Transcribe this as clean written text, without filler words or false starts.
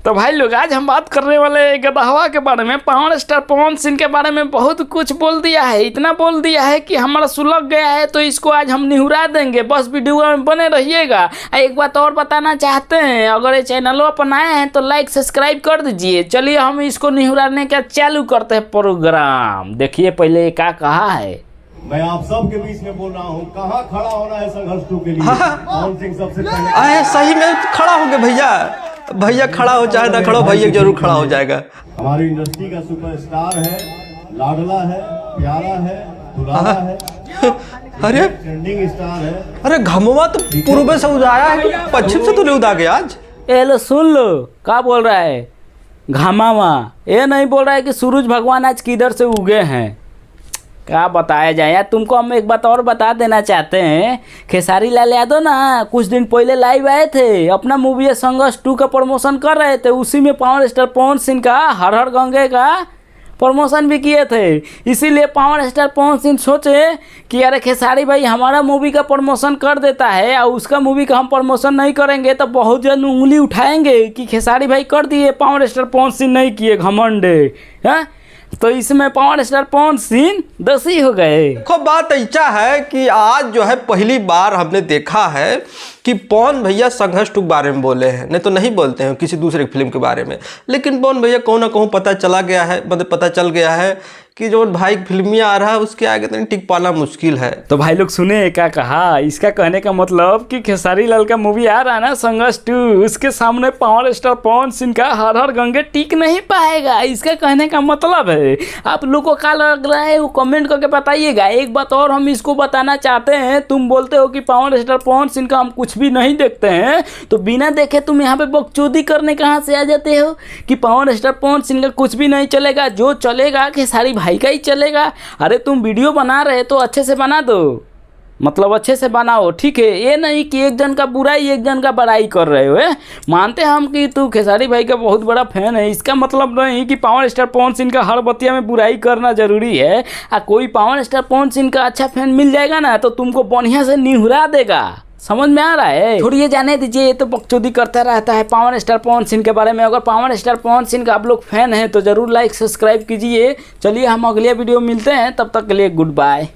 तो भाई लोग आज हम बात करने वाले गदहवा के बारे में। पावर स्टार पवन सिंह के बारे में बहुत कुछ बोल दिया है, इतना बोल दिया है कि हमारा सुलग गया है, तो इसको आज हम निहुरा देंगे। बस वीडियो में बने रहिएगा। एक बात और बताना चाहते हैं, अगर ये चैनलों पर नए हैं तो लाइक सब्सक्राइब कर दीजिए। चलिए हम इसको निहुराने का चालू करते हैं प्रोग्राम। देखिए पहले क्या कहा है। मैं आप सबके बीच में बोल रहा हूँ, कहाँ खड़ा होना है संघर्ष 2 के लिए। पवन सिंह सबसे पहले सही में खड़ा हो गए भैया खड़ा हो चाहे ना खड़ा हो, भैया जरूर खड़ा हो जाएगा। हमारी इंडस्ट्री का सुपरस्टार है, लाडला है, प्यारा है, दुलारा है, अरे ट्रेंडिंग स्टार है। अरे घमवा तो पूर्व से उदाया है, पश्चिम से तो नहीं उदा गया आज। ए लो सुन लो क्या बोल रहा है घामावा। ये नहीं बोल रहा है कि सूरज भगवान आज किधर से उगे हैं। क्या बताया जाए यार तुमको। हम एक बात और बता देना चाहते हैं, खेसारी लाल यादव ना कुछ दिन पहले लाइव आए थे, अपना मूवी संघर्ष 2 का प्रमोशन कर रहे थे। उसी में पावर स्टार पवन सिंह का हर हर गंगे का प्रमोशन भी किए थे। इसीलिए पावर स्टार पवन सिंह सोचे कि अरे खेसारी भाई हमारा मूवी का प्रमोशन कर देता है और उसका मूवी का हम प्रमोशन नहीं करेंगे तो बहुत जन उंगली उठाएंगे कि खेसारी भाई कर दिए, पावर स्टार पवन सिंह नहीं किए, घमंडे हैं। तो इसमें पावर स्टार पवन सिंह दोषी हो गए। देखो बात ऐसा है कि आज जो है पहली बार हमने देखा है कि पवन भैया संघर्ष 2 के बारे में बोले हैं, नहीं तो नहीं बोलते हैं किसी दूसरे फिल्म के बारे में। लेकिन पवन भैया कहूँ ना कहूँ पता चला गया है, मतलब पता चल गया है कि जो भाई फिल्मिया आ रहा है उसके आगे तो टिक पाना मुश्किल है। तो भाई लोग सुने क्या कहा। इसका कहने का मतलब कि खेसारी लाल का मूवी आ रहा है ना संघर्ष 2, उसके सामने पावर स्टार पवन सिंह का हर हर गंगे टिक नहीं पाएगा। इसका कहने का मतलब है। आप लोग को क्या लग रहा है वो कमेंट करके बताइएगा। एक बात और हम इसको बताना चाहते हैं, तुम बोलते हो कि पावर स्टार पवन सिंह का हम कुछ भी नहीं देखते हैं, तो बिना देखे तुम यहाँ पे बकचोदी करने कहाँ से आ जाते हो कि पावर स्टार पवन सिंह का कुछ भी नहीं चलेगा, जो चलेगा खेसारी भाई का ही चलेगा। अरे तुम वीडियो बना रहे तो अच्छे से बना दो, मतलब अच्छे से बनाओ, ठीक है। ये नहीं कि एक जन का बुराई एक जन का बड़ाई कर रहे हो। मानते हम कि तू खेसारी भाई का बहुत बड़ा फैन है, इसका मतलब नहीं कि पावर स्टार पवन सिंह का हर बतिया में बुराई करना जरूरी है। कोई पावर स्टार पवन सिंह का अच्छा फैन मिल जाएगा ना तो तुमको बढ़िया से निहुरा देगा। समझ में आ रहा है। छोड़िए जाने दीजिए, ये तो बकचोदी करता रहता है पावर स्टार पवन सिंह के बारे में। अगर पावर स्टार पवन सिंह का आप लोग फैन हैं तो ज़रूर लाइक सब्सक्राइब कीजिए। चलिए हम अगले वीडियो मिलते हैं, तब तक के लिए गुड बाय।